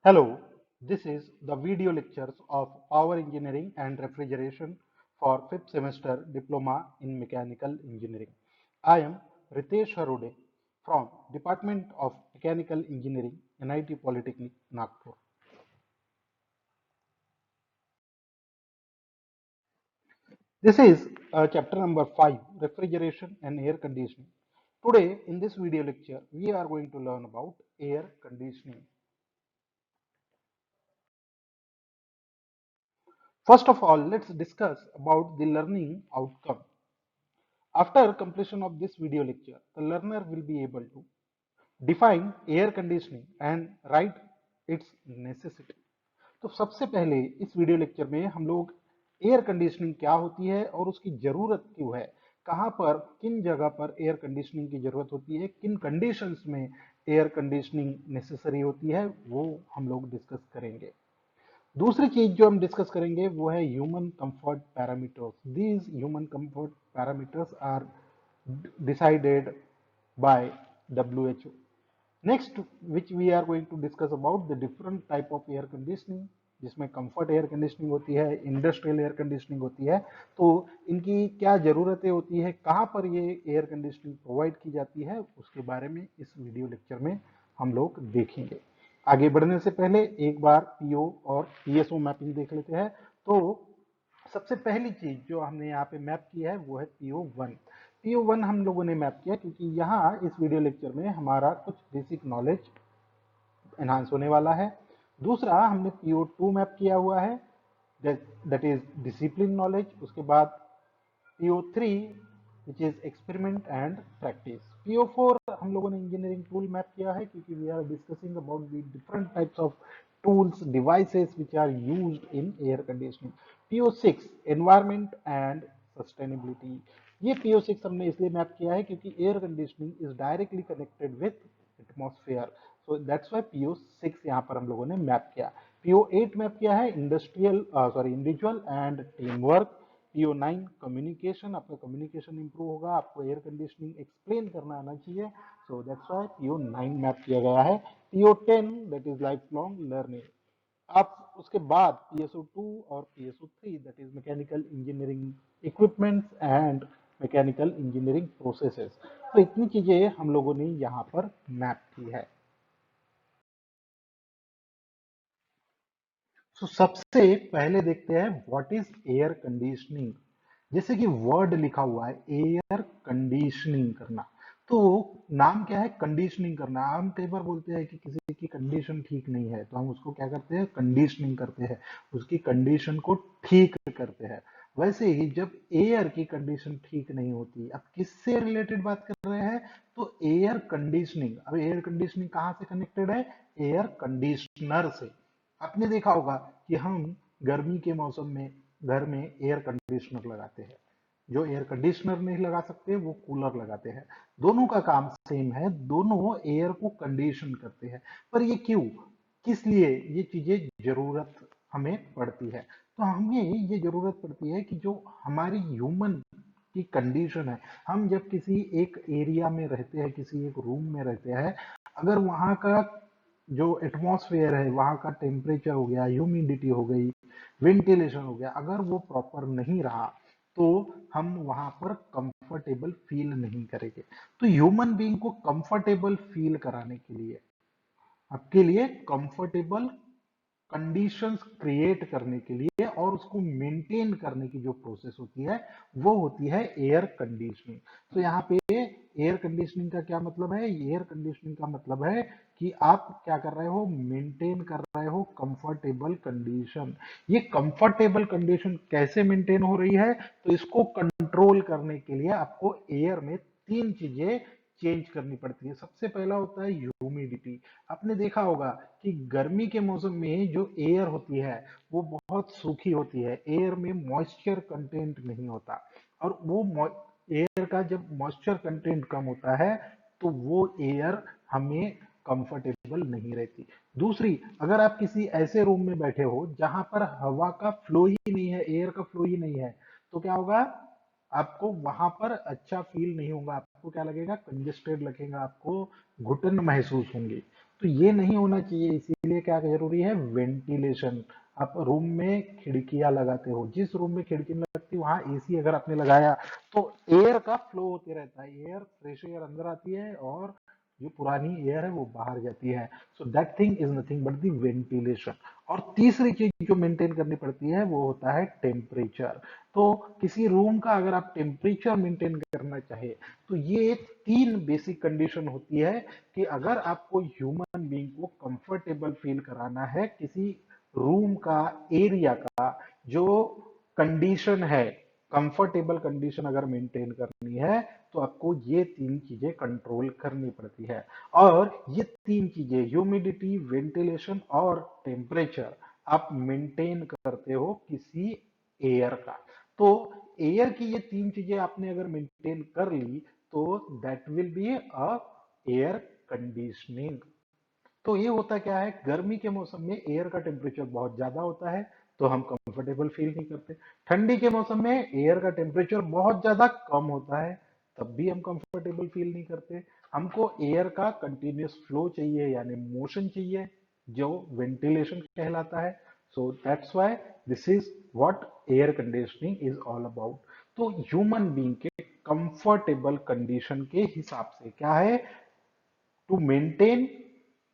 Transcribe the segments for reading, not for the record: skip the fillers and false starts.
Hello, this is the video lectures of Power Engineering and Refrigeration for 5th semester Diploma in Mechanical Engineering. I am Ritesh Harude from Department of Mechanical Engineering, NIT Polytechnic, Nagpur. This is chapter number 5, Refrigeration and Air Conditioning. Today in this video lecture, we are going to learn about air conditioning. First of all, let's discuss about the learning outcome. After completion of this video lecture, the learner will be able to define air conditioning and write its necessity. तो सबसे पहले इस video lecture में हम लोग air conditioning क्या होती है और उसकी जरूरत क्यों है, कहां पर किन जगह पर एयर कंडीशनिंग की जरूरत होती है, किन कंडीशंस में एयर कंडीशनिंग नेसेसरी होती है, वो हम लोग डिस्कस करेंगे। दूसरी चीज जो हम डिस्कस करेंगे वो है human comfort parameters. These human comfort parameters are decided by WHO. Next, which we are going to discuss about the different type of air conditioning, जिसमें कंफर्ट एयर कंडीशनिंग होती है, इंडस्ट्रियल एयर कंडीशनिंग होती है, तो इनकी क्या ज़रूरतें होती है, कहाँ पर ये एयर कंडीशनिंग प्रोवाइड की जाती है, उसके बारे में इस वीडियो लेक्चर में हम लोग देखेंगे। आगे बढ़ने से पहले एक बार पीओ और पीएसओ मैपिंग देख लेते हैं। तो सबसे पहली चीज जो हमने यहाँ पे मैप की है वो है पीओ1। पीओ1 हम लोगों ने मैप किया क्योंकि यहाँ इस वीडियो लेक्चर में हमारा कुछ बेसिक नॉलेज एनहांस होने वाला है। दूसरा हमने पीओ2 मैप किया हुआ है, दैट इज डिसिप्लिन नॉलेज। उसके बाद PO3 which is experiment and practice. PO4 हम लोगों ने इंजीनियरिंग टूल मैप किया है क्योंकि we are discussing about the different types of tools, devices which are used in air conditioning. PO6 environment and sustainability. ये PO6 हमने इसलिए map किया है क्योंकि air conditioning is directly connected with atmosphere, so that's why PO6 यहाँ पर हम लोगों ने मैप किया। PO8 मैप किया है industrial individual and team work. PO9 communication, आपका कम्युनिकेशन इंप्रूव होगा, आपको एयर कंडीशनिंग एक्सप्लेन करना आना चाहिए, सो दैट्स व्हाई PO9 मैप किया गया है। PO10 that is life long learning. आप उसके बाद PSO2 और PSO3 that is mechanical engineering equipments and mechanical engineering processes. तो इतनी चीजें हम लोगों ने यहाँ पर मैप की है। तो सबसे पहले देखते हैं व्हाट इज एयर कंडीशनिंग। जैसे कि वर्ड लिखा हुआ है एयर कंडीशनिंग करना, तो नाम क्या है, कंडीशनिंग करना। हम कई बार बोलते हैं कि किसी की कंडीशन ठीक नहीं है तो हम उसको क्या करते हैं, कंडीशनिंग करते हैं, उसकी कंडीशन को ठीक करते हैं। वैसे ही जब एयर की कंडीशन ठीक नहीं होती, अब किससे रिलेटेड बात कर रहे हैं, तो एयर कंडीशनिंग। अब एयर कंडीशनिंग कहाँ से कनेक्टेड है, एयर कंडीशनर से। आपने देखा होगा कि हम गर्मी के मौसम में घर में एयर कंडीशनर लगाते हैं, जो एयर कंडीशनर नहीं लगा सकते वो कूलर लगाते हैं। दोनों का काम सेम है, दोनों एयर को कंडीशन करते हैं। पर ये क्यों, किस लिए ये चीजें जरूरत हमें पड़ती है, तो हमें ये जरूरत पड़ती है कि जो हमारी ह्यूमन की कंडीशन है, हम जब किसी एक एरिया में रहते हैं, किसी एक रूम में रहते हैं, अगर वहाँ का जो एटमॉस्फेयर है, वहाँ का टेम्परेचर हो गया, ह्यूमिडिटी हो गई, वेंटिलेशन हो गया, अगर वो प्रॉपर नहीं रहा तो हम वहां पर कंफर्टेबल फील नहीं करेंगे। तो ह्यूमन बीइंग को कंफर्टेबल फील कराने के लिए, आपके लिए कंफर्टेबल कंडीशंस क्रिएट करने के लिए और उसको मेंटेन करने की जो प्रोसेस होती है वो होती है एयर कंडीशनिंग। तो यहाँ पे एयर कंडीशनिंग का क्या मतलब है, एयर कंडीशनिंग का मतलब है कि आप क्या कर रहे हो, मेंटेन कर रहे हो कंफर्टेबल कंडीशन। ये कंफर्टेबल कंडीशन कैसे मेंटेन हो रही है, तो इसको कंट्रोल करने के लिए आपको एयर में तीन चीजें चेंज करनी पड़ती है। सबसे पहला होता है ह्यूमिडिटी। आपने देखा होगा कि गर्मी के मौसम में जो एयर होती है वो बहुत सूखी होती है, एयर में मॉइस्चर कंटेंट नहीं होता, और वो एयर का जब मॉइस्चर कंटेंट कम होता है तो वो एयर हमें कंफर्टेबल नहीं रहती। दूसरी, अगर आप किसी ऐसे रूम में बैठे हो जहां पर हवा का फ्लो ही नहीं है, एयर का फ्लो ही नहीं है, तो क्या होगा, आपको वहां पर अच्छा फील नहीं होगा, आपको क्या लगेगा, कंजेस्टेड लगेगा, आपको घुटन महसूस होंगी। तो ये नहीं होना चाहिए, इसीलिए क्या जरूरी है, वेंटिलेशन। आप रूम में खिड़कियां लगाते हो, जिस रूम में खिड़की नहीं लगती वहां एसी अगर आपने लगाया तो एयर का फ्लो होते रहता है, एयर फ्रेश एयर अंदर आती है और जो पुरानी एयर है वो बाहर जाती है। So that thing is nothing but the ventilation. और तीसरी चीज जो मेंटेन करनी पड़ती है वो होता है टेम्परेचर। तो किसी रूम का अगर आप टेम्परेचर मेंटेन करना चाहे तो ये तीन बेसिक कंडीशन होती है कि अगर आपको ह्यूमन बीइंग को कंफर्टेबल फील कराना है, किसी रूम का, एरिया का जो कंडीशन है, कंफर्टेबल कंडीशन अगर मेंटेन करनी है तो आपको ये तीन चीजें कंट्रोल करनी पड़ती है। और ये तीन चीजें, ह्यूमिडिटी, वेंटिलेशन और टेम्परेचर, आप मेंटेन करते हो किसी एयर का। तो एयर की ये तीन चीजें आपने अगर मेंटेन कर ली तो that will be a air conditioning. तो ये होता क्या है, गर्मी के मौसम में एयर का टेम्परेचर बहुत ज्यादा होता है तो हम कंफर्टेबल फील नहीं करते। ठंडी के मौसम में एयर का टेम्परेचर बहुत ज्यादा कम होता है तब भी हम कंफर्टेबल फील नहीं करते। हमको एयर का कंटिन्यूअस फ्लो चाहिए यानी मोशन चाहिए, जो वेंटिलेशन कहलाता है। So that's why this is what air conditioning is all about. तो ह्यूमन बीइंग के कंफर्टेबल कंडीशन के हिसाब से क्या है, to maintain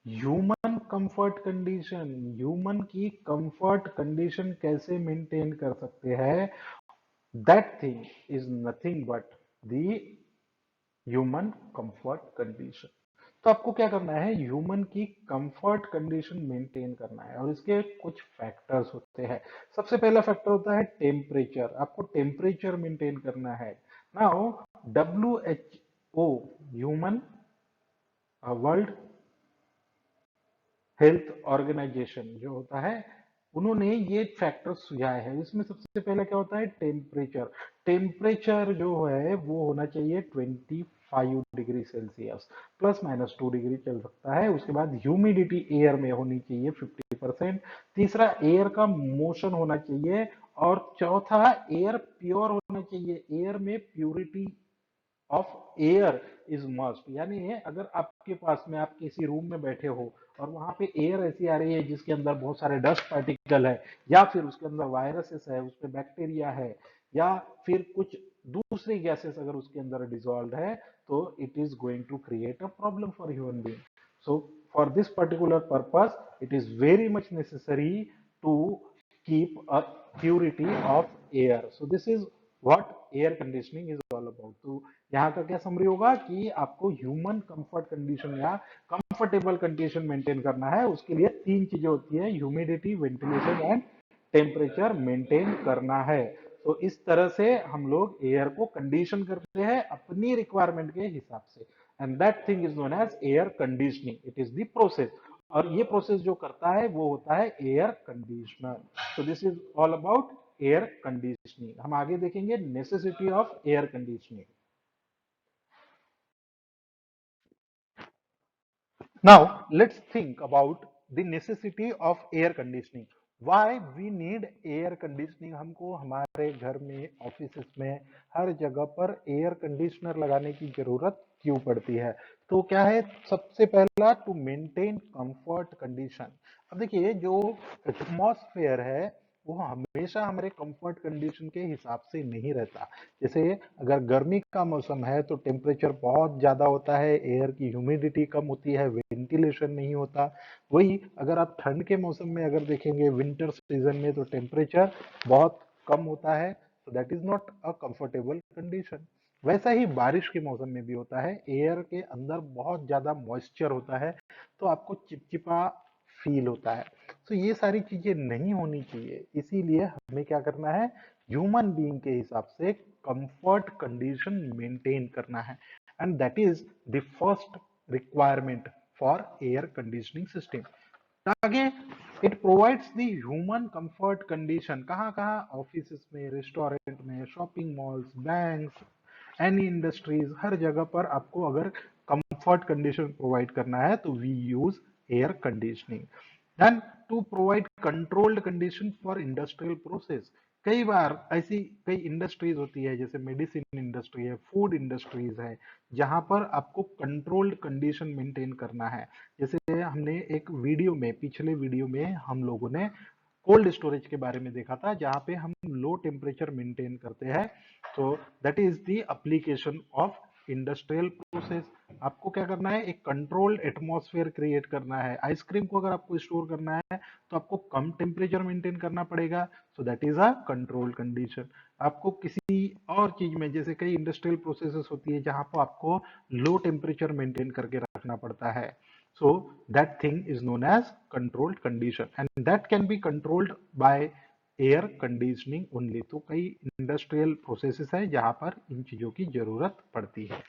human comfort condition, human की कंफर्ट कंडीशन कैसे मेंटेन कर सकते हैं, that thing is nothing but the human comfort condition. तो आपको क्या करना है, ह्यूमन की कंफर्ट कंडीशन मेंटेन करना है और इसके कुछ फैक्टर्स होते हैं। सबसे पहला फैक्टर होता है टेम्परेचर, आपको टेम्परेचर मेंटेन करना है। Now WHO, human world health organisation जो होता है, उन्होंने ये फैक्टर्स सुझाए हैं। इसमें सबसे पहले क्या होता है, टेम्परेचर। टेम्परेचर जो है वो होना चाहिए 25 डिग्री सेल्सियस, ±2 डिग्री चल सकता है। उसके बाद ह्यूमिडिटी एयर में होनी चाहिए 50%। तीसरा, एयर का मोशन होना चाहिए। और चौथा, एयर प्योर होना चाहिए, एयर में purity of air is must. यानी अगर आपके पास में, आप किसी रूम में बैठे हो और वहां पे एयर ऐसी आ रही है जिसके अंदर बहुत सारे डस्ट पार्टिकल है, या फिर उसके अंदर वायरसेस है, उसमें बैक्टीरिया है, या फिर कुछ दूसरी गैसेस अगर उसके अंदर डिजॉल्व है, तो it is going to create a problem for human being. So for this particular purpose it is very much necessary to keep a purity of air. So this is what air conditioning is all about. तो यहाँ का क्या summary होगा कि आपको human comfort condition या comfortable condition maintain करना है, उसके लिए तीन चीजें होती है, humidity, ventilation and temperature maintain करना है। तो इस तरह से हम लोग एयर को कंडीशन करते हैं अपनी रिक्वायरमेंट के हिसाब से, and that thing is known as air conditioning, it is the process. और ये प्रोसेस जो करता है वो होता है एयर कंडीशनर। तो this is all about air conditioning. हम आगे देखेंगे necessity of air conditioning. Now, let's think about the necessity of air conditioning. Why we need air conditioning? हमको हमारे घर में, ऑफिस में, हर जगह पर एयर कंडीशनर लगाने की जरूरत क्यों पड़ती है? तो क्या है, सबसे पहला, टू मेंटेन कंफर्ट कंडीशन। अब देखिए, जो एटमॉस्फेयर है वो हमेशा हमारे कंफर्ट कंडीशन के हिसाब से नहीं रहता। जैसे अगर गर्मी का मौसम है तो टेम्परेचर बहुत ज्यादा होता है, एयर की ह्यूमिडिटी कम होती है, वेंटिलेशन नहीं होता। वही अगर आप ठंड के मौसम में अगर देखेंगे, विंटर सीजन में, तो टेम्परेचर बहुत कम होता है, तो that is not a comfortable condition. वैसा ही बारिश के मौसम में भी होता है, एयर के अंदर बहुत ज्यादा मॉइस्चर होता है तो आपको चिपचिपा फील होता है। तो ये सारी चीजें नहीं होनी चाहिए, इसीलिए हमें क्या करना है, ह्यूमन बीइंग के हिसाब से कंफर्ट कंडीशन मेंटेन करना है, and that is the first requirement for air conditioning system. आगे, it provides the human comfort condition कहाँ कहाँ, ऑफिस में, रेस्टोरेंट में, shopping malls, banks, any industries, हर जगह पर आपको अगर कंफर्ट कंडीशन प्रोवाइड करना है तो we use air conditioning. Then, to provide controlled condition for industrial process. कई बार ऐसी कई इंडस्ट्रीज होती है, जैसे मेडिसिन इंडस्ट्री है, फूड इंडस्ट्रीज है, जहां पर आपको कंट्रोल्ड कंडीशन मेंटेन करना है। जैसे हमने एक वीडियो में, पिछले वीडियो में हम लोगों ने कोल्ड स्टोरेज के बारे में देखा था, जहां पे हम लो टेम्परेचर मेंटेन करते हैं। तो that is the application of industrial process. आपको क्या करना है, एक कंट्रोल्ड एटमॉस्फेयर क्रिएट करना है। आइसक्रीम को अगर आपको स्टोर करना है तो आपको कम टेम्परेचर मेंटेन करना पड़ेगा, so that is a controlled condition. आपको किसी और चीज में, जैसे कई इंडस्ट्रियल प्रोसेसेस होती है जहां पर आपको लो टेम्परेचर मेंटेन करके रखना पड़ता है, so that thing is known as controlled condition and that can be controlled by air conditioning only. तो कई इंडस्ट्रियल प्रोसेसेस है जहां पर इन चीजों की जरूरत पड़ती है।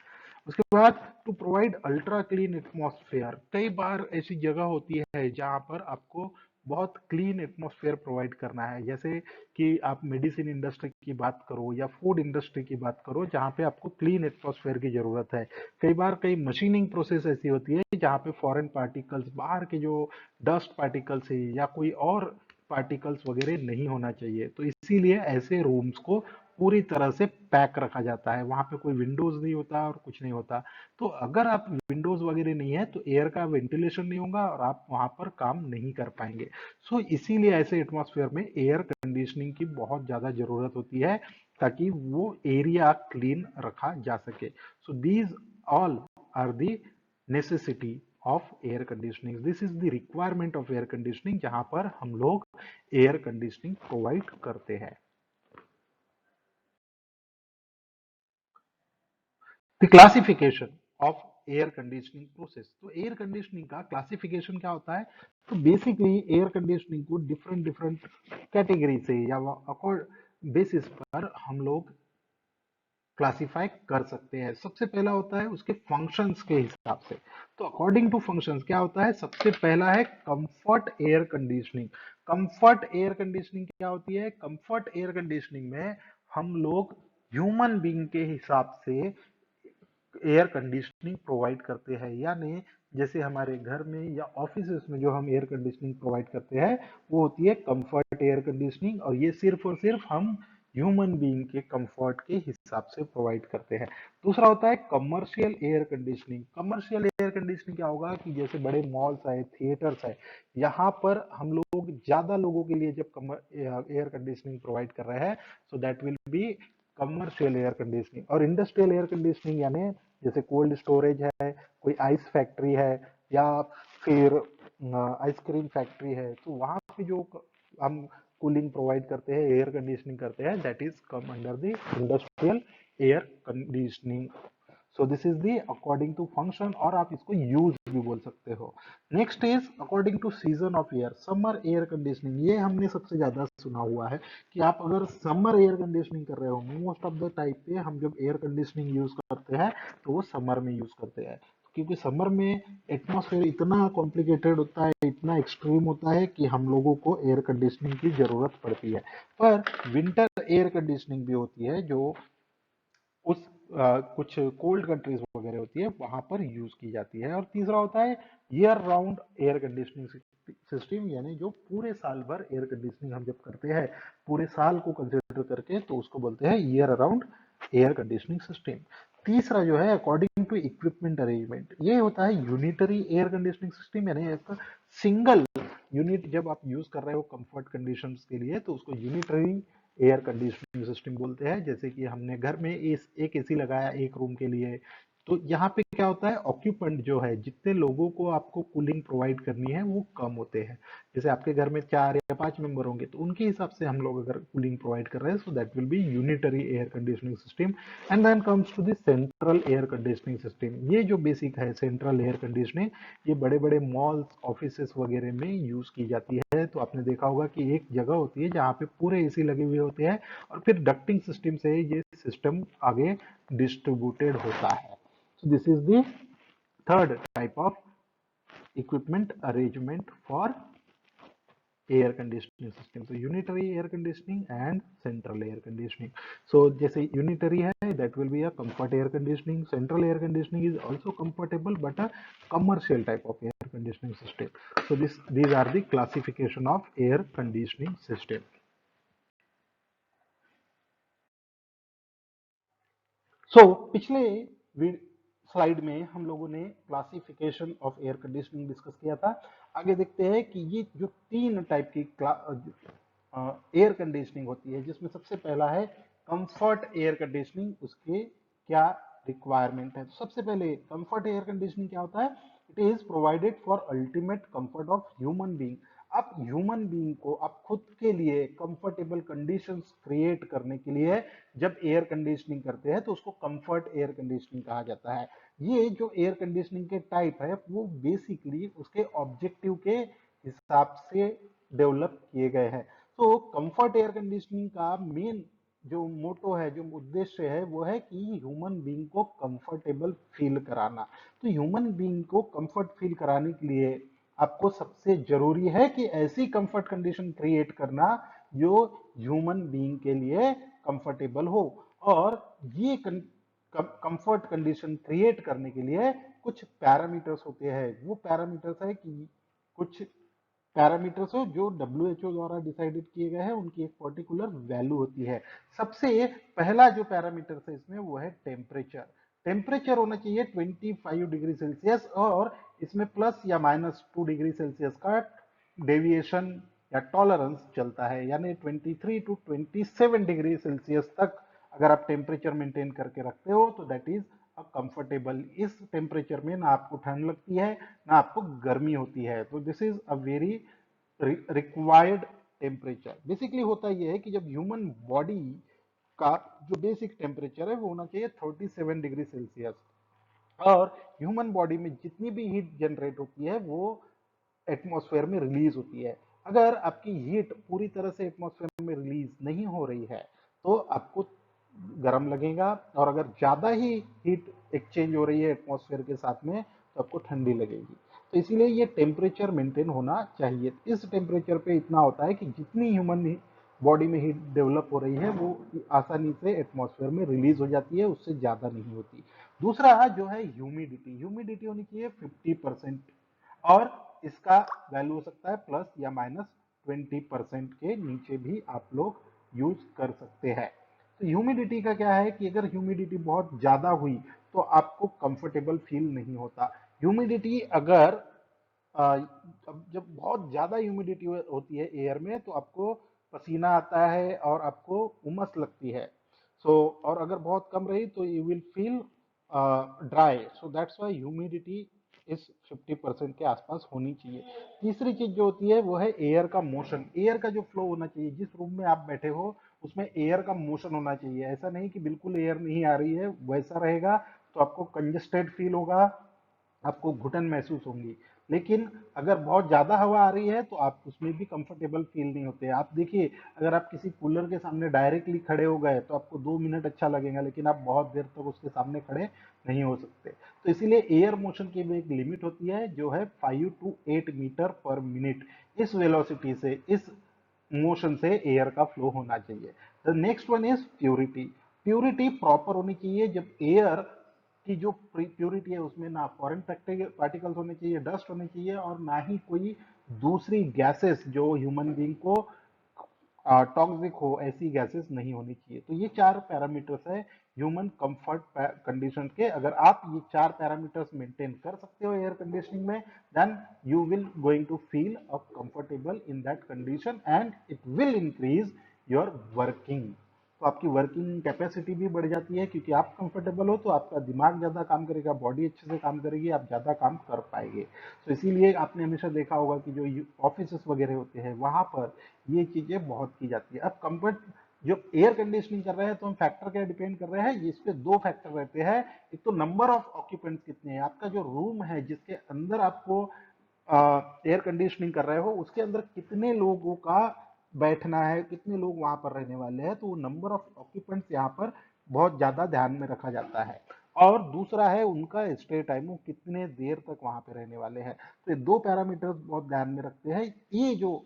उसके बाद to provide ultra clean atmosphere, कई बार ऐसी जगह होती है जहां पर आपको बहुत क्लीन एटमॉस्फेयर प्रोवाइड करना है। जैसे कि आप मेडिसिन इंडस्ट्री की बात करो या फूड इंडस्ट्री की बात करो, जहां पे आपको क्लीन एटमॉस्फेयर की जरूरत है। कई बार कई मशीनिंग प्रोसेस ऐसी होती है जहां पे फॉरेन पार्टिकल्स, बाहर के जो डस्ट पार्टिकल्स है या कोई और पार्टिकल्स वगैरह नहीं होना चाहिए, तो इसीलिए ऐसे रूम्स को पूरी तरह से पैक रखा जाता है। वहां पे कोई विंडोज नहीं होता और कुछ नहीं होता। तो अगर आप विंडोज वगैरह नहीं है तो एयर का वेंटिलेशन नहीं होगा और आप वहां पर काम नहीं कर पाएंगे। सो इसीलिए ऐसे एटमॉस्फेयर में एयर कंडीशनिंग की बहुत ज्यादा जरूरत होती है, ताकि वो एरिया क्लीन रखा जा सके। So these all are the necessity of air conditioning, this is the requirement of air conditioning, जहां पर हम लोग एयर कंडीशनिंग प्रोवाइड करते हैं। The classification of air conditioning process, तो एयर कंडीशनिंग का क्लासिफिकेशन क्या होता है? तो बेसिकली एयर कंडीशनिंग को डिफरेंट डिफरेंट कैटेगरी से या बेसिस पर हम लोग क्लासिफाई कर सकते हैं। सबसे पहला होता है उसके फंक्शंस के हिसाब से। तो अकॉर्डिंग टू फंक्शंस क्या होता है, सबसे पहला है comfort air conditioning. Comfort air conditioning क्या होती है? कंफर्ट एयर कंडीशनिंग में हम लोग ह्यूमन बीइंग के हिसाब से एयर कंडीशनिंग प्रोवाइड करते हैं। यानी जैसे हमारे घर में या ऑफिस में जो हम एयर कंडीशनिंग प्रोवाइड करते हैं, वो होती है कंफर्ट एयर कंडीशनिंग, और ये सिर्फ और सिर्फ हम ह्यूमन बीइंग के कंफर्ट के हिसाब से प्रोवाइड करते हैं। दूसरा होता है commercial air conditioning. Commercial air conditioning क्या होगा कि जैसे बड़े मॉल्स है, थिएटर्स है, यहाँ पर हम लोग ज्यादा लोगों के लिए जब एयर कंडीशनिंग प्रोवाइड कर रहे हैं, so that will B commercial air conditioning. और इंडस्ट्रियल एयर कंडीशनिंग यानी जैसे कोल्ड स्टोरेज है, कोई आइस फैक्ट्री है, या फिर आइसक्रीम फैक्ट्री है, तो वहां पे जो हम कूलिंग प्रोवाइड करते हैं, एयर कंडीशनिंग करते हैं, that is come under the industrial air conditioning. So this is the according to function, और आप इसको यूज भी बोल सकते हो। Next is according to season of year, summer air conditioning. ये हमने सबसे ज्यादा सुना हुआ है कि आप अगर समर एयर कंडीशनिंग कर रहे हो, मोस्ट ऑफ द टाइप पे हम जब एयर कंडीशनिंग यूज करते हैं तो वो समर में यूज करते हैं, क्योंकि समर में एटमॉस्फेयर इतना कॉम्प्लिकेटेड होता है, इतना एक्सट्रीम होता है कि हम लोगों को एयर कंडीशनिंग की जरूरत पड़ती है। पर विंटर एयर कंडीशनिंग भी होती है जो उस कुछ कोल्ड कंट्रीज वगैरह होती है वहां पर यूज की जाती है। और तीसरा होता है year round air conditioning system, यानी जो पूरे साल भर एयर कंडीशनिंग हम जब करते हैं, पूरे साल को कंसिडर करके, तो उसको बोलते हैं year around air conditioning system. तीसरा जो है अकॉर्डिंग टू इक्विपमेंट अरेंजमेंट, ये होता है यूनिटरी एयर कंडीशनिंग सिस्टम, यानी एक सिंगल यूनिट जब आप यूज कर रहे हो कंफर्ट कंडीशंस के लिए, तो उसको यूनिटरी एयर कंडीशनिंग सिस्टम बोलते हैं। जैसे कि हमने घर में एक एसी लगाया एक रूम के लिए, तो यहाँ पे क्या होता है, ऑक्यूपेंट जो है, जितने लोगों को आपको कूलिंग प्रोवाइड करनी है वो कम होते हैं। जैसे आपके घर में 4 या 5 मेंबर होंगे, तो उनके हिसाब से हम लोग अगर कूलिंग प्रोवाइड कर रहे हैं, so that will be unitary air conditioning system. And then comes to the central air conditioning system. ये जो बेसिक है सेंट्रल एयर कंडीशनिंग, ये बड़े बड़े मॉल्स, ऑफिसेस वगैरह में यूज की जाती है। तो आपने देखा होगा कि एक जगह होती है जहाँ पे पूरे एसी लगे हुए होते हैं, और फिर डक्टिंग सिस्टम से ये सिस्टम आगे डिस्ट्रीब्यूटेड होता है। So this is the third type of equipment arrangement for air conditioning system. So unitary air conditioning and central air conditioning. So जैसे unitary है, that will be a comfort air conditioning. Central air conditioning is also comfortable but a commercial type of air conditioning system. So these are the classification of air conditioning system. पिछले slide में हम लोगों ने classification of air conditioning discuss किया था। आगे देखते हैं कि ये जो तीन टाइप की एयर कंडीशनिंग होती है, जिसमें सबसे पहला है कंफर्ट एयर कंडीशनिंग, उसके क्या रिक्वायरमेंट है। तो सबसे पहले कंफर्ट एयर कंडीशनिंग क्या होता है? It is provided for ultimate comfort of human being. आप ह्यूमन बीइंग को आप खुद के लिए कंफर्टेबल कंडीशंस क्रिएट करने के लिए जब एयर कंडीशनिंग करते हैं तो उसको कंफर्ट एयर कंडीशनिंग कहा जाता है। ये जो एयर कंडीशनिंग के टाइप है वो बेसिकली उसके ऑब्जेक्टिव के हिसाब से डेवलप किए गए हैं। तो कंफर्ट एयर कंडीशनिंग का मेन जो मोटो है, जो उद्देश्य है, वो है कि ह्यूमन बीइंग को कंफर्टेबल फील कराना। तो ह्यूमन बीइंग को कंफर्ट फील कराने के लिए आपको सबसे जरूरी है कि ऐसी कंफर्ट कंडीशन क्रिएट करना जो ह्यूमन बीइंग के लिए कंफर्टेबल हो। और ये कंफर्ट कंडीशन क्रिएट करने के लिए कुछ पैरामीटर्स होते हैं। वो पैरामीटर्स है कि कुछ पैरामीटर्स हो जो WHO द्वारा डिसाइडेड किए गए हैं, उनकी एक पर्टिकुलर वैल्यू होती है। सबसे पहला जो पैरामीटर है इसमें वो है टेम्परेचर। टेम्परेचर होना चाहिए 25 डिग्री सेल्सियस, और इसमें प्लस या -2 डिग्री सेल्सियस का डेविएशन या टॉलरेंस चलता है, यानी 23 to 27 डिग्री सेल्सियस तक अगर आप टेम्परेचर मेंटेन करके रखते हो तो दैट इज कंफर्टेबल। इस टेम्परेचर में ना आपको ठंड लगती है ना आपको गर्मी होती है। तो this is a very required temperature. Basically होता यह है कि जब ह्यूमन बॉडी का जो बेसिक टेम्परेचर है वो होना चाहिए 37 डिग्री सेल्सियस, और ह्यूमन बॉडी में जितनी भी हीट जनरेट होती है वो एटमॉस्फेयर में रिलीज होती है। अगर आपकी हीट पूरी तरह से एटमॉस्फेयर में रिलीज नहीं हो रही है तो आपको गर्म लगेगा, और अगर ज्यादा ही हीट एक्सचेंज हो रही है एटमॉस्फेयर के साथ में तो आपको ठंडी लगेगी। तो इसीलिए ये टेम्परेचर मेंटेन होना चाहिए। इस टेम्परेचर पे इतना होता है कि जितनी ह्यूमन बॉडी में हीट डेवलप हो रही है वो आसानी से एटमॉस्फेयर में रिलीज हो जाती है, उससे ज्यादा नहीं होती। दूसरा जो है ह्यूमिडिटी। ह्यूमिडिटी होनी चाहिए 50%, और इसका वैल्यू हो सकता है प्लस या -20% के नीचे भी आप लोग यूज कर सकते हैं। तो ह्यूमिडिटी का क्या है कि अगर ह्यूमिडिटी बहुत ज्यादा हुई तो आपको कंफर्टेबल फील नहीं होता। ह्यूमिडिटी अगर अब जब बहुत ज्यादा ह्यूमिडिटी होती है एयर में तो आपको पसीना आता है और आपको उमस लगती है। और अगर बहुत कम रही तो you will feel dry. So that's why humidity इस 50% के आसपास होनी चाहिए। तीसरी चीज जो होती है वो है एयर का मोशन। एयर का जो फ्लो होना चाहिए, जिस रूम में आप बैठे हो उसमें एयर का मोशन होना चाहिए। ऐसा नहीं कि बिल्कुल एयर नहीं आ रही है, वैसा रहेगा तो आपको कंजेस्टेड फील होगा, आपको घुटन महसूस होंगी। लेकिन अगर बहुत ज्यादा हवा आ रही है तो आप उसमें भी कंफर्टेबल फील नहीं होते। आप देखिए, अगर आप किसी कूलर के सामने डायरेक्टली खड़े हो गए तो आपको 2 मिनट अच्छा लगेगा, लेकिन आप बहुत देर तक उसके सामने खड़े नहीं हो सकते। तो इसीलिए एयर मोशन की भी एक लिमिट होती है जो है 5 to 8 मीटर पर मिनट। इस वेलोसिटी से, इस मोशन से एयर का फ्लो होना चाहिए। The next one is purity. Purity proper होनी चाहिए। जब एयर की जो प्योरिटी है उसमें ना फॉरेन पार्टिकल्स होने चाहिए, डस्ट होने चाहिए, और ना ही कोई दूसरी गैसेस जो ह्यूमन बीइंग को टॉक्सिक हो, ऐसी गैसेस नहीं होनी चाहिए। तो ये चार पैरामीटर्स है ह्यूमन कंफर्ट कंडीशन के। अगर आप ये चार पैरामीटर्स मेंटेन कर सकते हो एयर कंडीशनिंग में, then you will going to feel comfortable in that condition and it will increase your working. तो आपकी वर्किंग कैपेसिटी भी बढ़ जाती है, क्योंकि आप कंफर्टेबल हो तो आपका दिमाग ज्यादा काम करेगा, बॉडी अच्छे से काम करेगी, आप ज्यादा काम कर पाएंगे। तो इसीलिए आपने हमेशा देखा होगा कि जो ऑफिस वगैरह होते हैं वहां पर ये चीजें बहुत की जाती है। अब कंफर्ट जो एयर कंडीशनिंग कर रहे हैं तो हम फैक्टर क्या डिपेंड कर रहे हैं, इस पे दो फैक्टर रहते हैं। एक तो नंबर ऑफ ऑक्यूपेंट्स कितने हैं, आपका जो रूम है जिसके अंदर आपको एयर कंडीशनिंग कर रहे हो उसके अंदर कितने लोगों का बैठना है, कितने लोग वहां पर रहने वाले हैं। तो वो नंबर ऑफ ऑक्यूपेंट्स यहाँ पर बहुत ज्यादा ध्यान में रखा जाता है। और दूसरा है उनका स्टे टाइम, वो कितने देर तक वहां पे रहने वाले हैं। तो ये दो पैरामीटर्स बहुत ध्यान में रखते हैं। ये जो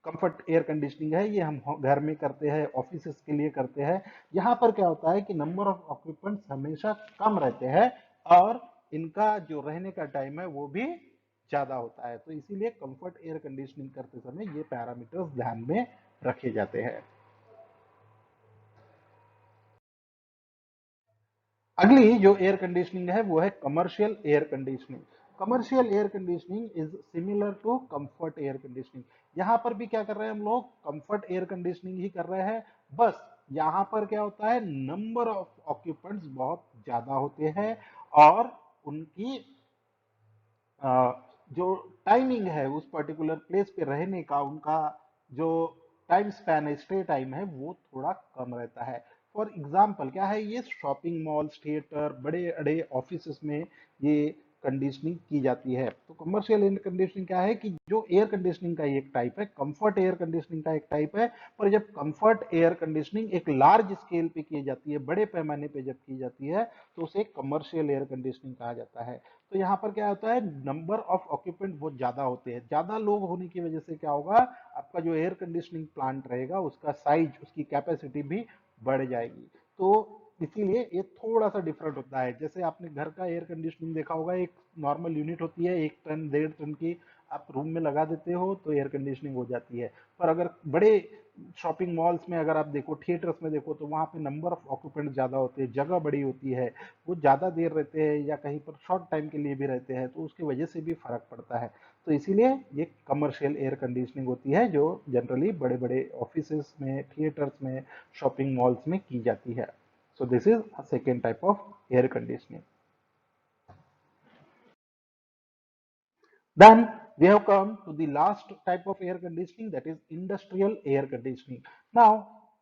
कंफर्ट एयर कंडीशनिंग है ये हम घर में करते हैं, ऑफिस के लिए करते हैं। यहाँ पर क्या होता है कि नंबर ऑफ ऑक्यूपेंट्स हमेशा कम रहते हैं और इनका जो रहने का टाइम है वो भी ज्यादा होता है। तो इसीलिए कंफर्ट एयर कंडीशनिंग करते समय ये पैरामीटर्स ध्यान में रखे जाते हैं। अगली जो एयर कंडीशनिंग है वो है commercial air conditioning. Commercial air conditioning is similar to comfort air conditioning. यहाँ पर भी क्या कर रहे हैं हम लोग, कंफर्ट एयर कंडीशनिंग ही कर रहे हैं, बस यहाँ पर क्या होता है, नंबर ऑफ ऑक्यूपेंट्स बहुत ज्यादा होते हैं और उनकी जो टाइमिंग है उस पर्टिकुलर प्लेस पे रहने का, उनका जो टाइम स्पैन है, स्टे टाइम है, वो थोड़ा कम रहता है। फॉर एग्जाम्पल क्या है, ये शॉपिंग मॉल्स, थिएटर, बड़े बड़े ऑफिस में ये कंडीशनिंग की जाती है। तो कमर्शियल एयर कंडीशनिंग क्या है कि जो एयर कंडीशनिंग का एक टाइप है, कंफर्ट एयर कंडीशनिंग का एक टाइप है, पर जब कंफर्ट एयर कंडीशनिंग एक लार्ज स्केल पे की जाती है, बड़े पैमाने पे जब की जाती है, तो उसे कमर्शियल एयर कंडीशनिंग कहा जाता है। तो यहाँ पर क्या होता है, नंबर ऑफ ऑक्यूपेंट बहुत ज्यादा होते हैं, ज्यादा लोग होने की वजह से क्या होगा, आपका जो एयर कंडीशनिंग प्लांट रहेगा उसका साइज, उसकी कैपेसिटी भी बढ़ जाएगी। तो इसीलिए ये थोड़ा सा डिफरेंट होता है। जैसे आपने घर का एयर कंडीशनिंग देखा होगा, एक नॉर्मल यूनिट होती है 1 टन 1.5 टन की, आप रूम में लगा देते हो तो एयर कंडीशनिंग हो जाती है। पर अगर बड़े शॉपिंग मॉल्स में अगर आप देखो, थिएटर्स में देखो, तो वहां पे नंबर ऑफ ऑक्यूपेंट ज्यादा होते हैं, जगह बड़ी होती है, वो ज़्यादा देर रहते हैं या कहीं पर शॉर्ट टाइम के लिए भी रहते हैं, तो उसकी वजह से भी फर्क पड़ता है। तो इसीलिए ये कमर्शियल एयर कंडीशनिंग होती है जो जनरली बड़े बड़े ऑफिस में, थिएटर्स में, शॉपिंग मॉल्स में की जाती है। So this is second type of air conditioning. Then we have come to the last type of air conditioning, that is industrial air conditioning. Now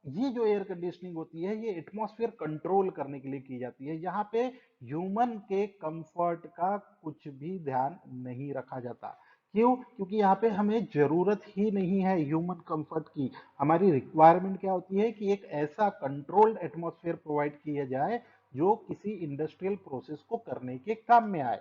ये जो एयर कंडीशनिंग होती है ये एटमॉस्फेयर कंट्रोल करने के लिए की जाती है। यहाँ पे ह्यूमन के कंफर्ट का कुछ भी ध्यान नहीं रखा जाता। क्यों? क्योंकि यहाँ पे हमें जरूरत ही नहीं है ह्यूमन कंफर्ट की। हमारी रिक्वायरमेंट क्या होती है कि एक ऐसा कंट्रोल्ड एटमॉस्फेयर प्रोवाइड किया जाए जो किसी इंडस्ट्रियल प्रोसेस को करने के काम में आए।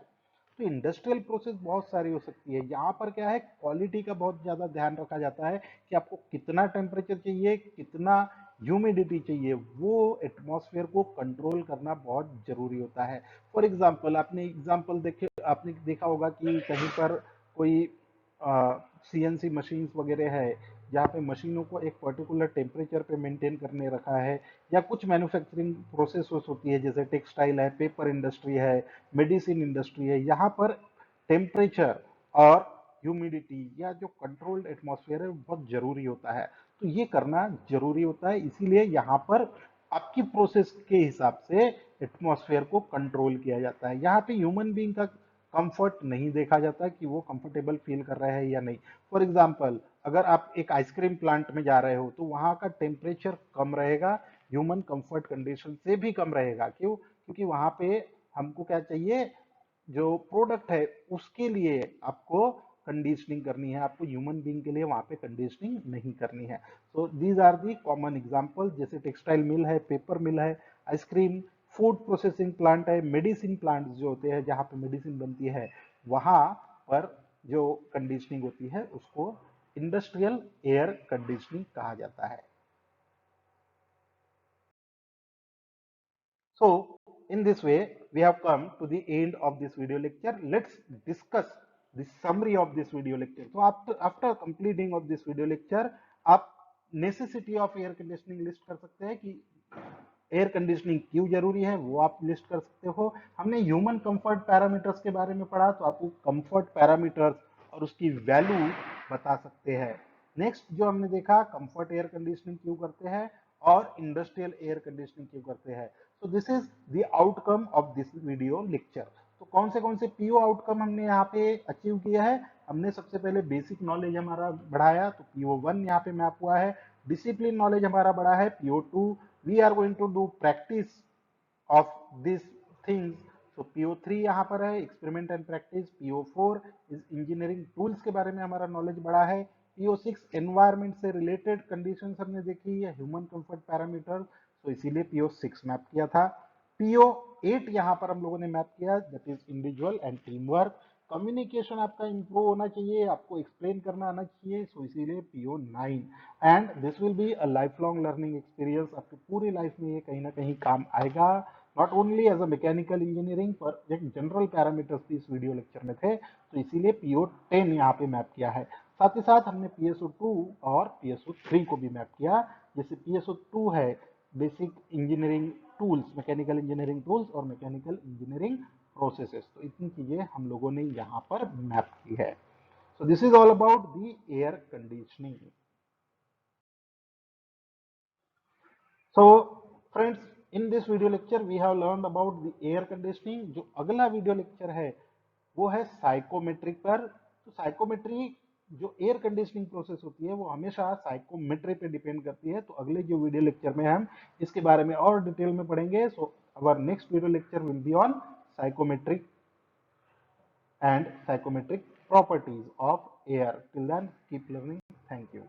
तो इंडस्ट्रियल प्रोसेस बहुत सारी हो सकती है। यहाँ पर क्या है, क्वालिटी का बहुत ज्यादा ध्यान रखा जाता है कि आपको कितना टेम्परेचर चाहिए, कितना ह्यूमिडिटी चाहिए, वो एटमॉस्फेयर को कंट्रोल करना बहुत जरूरी होता है। फॉर एग्जाम्पल, आपने देखा होगा कि कहीं पर कोई सीएनसी मशीन्स वगैरह है, जहाँ पे मशीनों को एक पर्टिकुलर टेम्परेचर पे मेंटेन करने रखा है, या कुछ मैन्युफैक्चरिंग प्रोसेस होती है, जैसे टेक्सटाइल है, पेपर इंडस्ट्री है, मेडिसिन इंडस्ट्री है, यहाँ पर टेम्परेचर और ह्यूमिडिटी या जो कंट्रोल्ड एटमॉस्फेयर है बहुत जरूरी होता है। तो ये करना जरूरी होता है, इसीलिए यहाँ पर आपकी प्रोसेस के हिसाब से एटमॉस्फेयर को कंट्रोल किया जाता है। यहाँ पे ह्यूमन बीइंग का कंफर्ट नहीं देखा जाता कि वो कंफर्टेबल फील कर रहे हैं या नहीं। फॉर एग्जाम्पल, अगर आप एक आइसक्रीम प्लांट में जा रहे हो तो वहां का टेम्परेचर कम रहेगा, ह्यूमन कंफर्ट कंडीशन से भी कम रहेगा। क्यों? क्योंकि वहां पे हमको क्या चाहिए, जो प्रोडक्ट है उसके लिए आपको कंडीशनिंग करनी है, आपको ह्यूमन बीइंग के लिए वहां पे कंडीशनिंग नहीं करनी है। So these are the common example, जैसे टेक्सटाइल मिल है, पेपर मिल है, आइसक्रीम, फूड प्रोसेसिंग प्लांट है, मेडिसिन प्लांट जो होते हैं जहाँ पे मेडिसिन बनती है, वहां पर जो कंडीशनिंग होती है उसको इंडस्ट्रियल एयर कंडीशनिंग कहा जाता है। So, in this way, we have come to the end of this video lecture. Let's discuss the summary of this video lecture. So, after completing of this video lecture, आप necessity of air conditioning list कर सकते हैं कि air conditioning क्यों जरूरी है, वो आप लिस्ट कर सकते हो। हमने ह्यूमन कंफर्ट पैरामीटर्स के बारे में पढ़ा, तो आपको कंफर्ट पैरामीटर्स और उसकी वैल्यू बता सकते हैं। नेक्स्ट जो हमने देखा, कंफर्ट एयर कंडीशनिंग क्यों करते हैं और इंडस्ट्रियल एयर कंडीशनिंग क्यों करते हैं। सो this is the outcome of this video lecture. तो कौन से पीओ आउटकम हमने यहाँ पे अचीव किया है। हमने सबसे पहले बेसिक नॉलेज हमारा बढ़ाया, तो पीओ 1 यहाँ पे मैप हुआ है। डिसिप्लिन नॉलेज हमारा बढ़ा है, PO 2। We are going to do practice of this things, so PO 3 यहाँ पर है, experiment and practice. PO 4 is engineering tools के बारे में हमारा नॉलेज बढ़ा है। पीओ 6 एनवायरमेंट से रिलेटेड कंडीशंस हमने देखी है, ह्यूमन कंफर्ट पैरामीटर, तो इसीलिए पीओ 6 मैप किया था। पीओ 8 यहाँ पर हम लोगों ने मैप किया, that is individual and team work. Communication आपका इंप्रूव होना चाहिए, आपको एक्सप्लेन करना आना चाहिए, सो इसीलिए PO 9। And this will be a life long learning experience, आपकी पूरी लाइफ में ये कहीं ना कहीं काम आएगा, not only as a mechanical engineering, पर एक जनरल पैरामीटर्स भी इस वीडियो लेक्चर में थे, तो इसीलिए पीओ 10 यहाँ पे मैप किया है। साथ ही साथ हमने पीएसओ 2 और पीएसओ 3 को भी मैप किया। जैसे पीएसओ 2 है basic engineering tools, mechanical engineering tools और मैकेनिकल इंजीनियरिंग प्रोसेसेस। तो इतनी चीजें हम लोगों ने यहाँ पर मैप की है। So this is all about the air conditioning. So friends, in this video lecture we have learn about the air conditioning. जो अगला वीडियो लेक्चर है वो है साइकोमेट्रिक पर। तो साइकोमेट्री जो एयर कंडीशनिंग प्रोसेस होती है वो हमेशा साइकोमेट्री पे डिपेंड करती है। तो अगले जो वीडियो लेक्चर में हम इसके बारे में और डिटेल में पढ़ेंगे। So our next video lecture will be on psychometric and psychometric properties of air. Till then, keep learning. Thank you.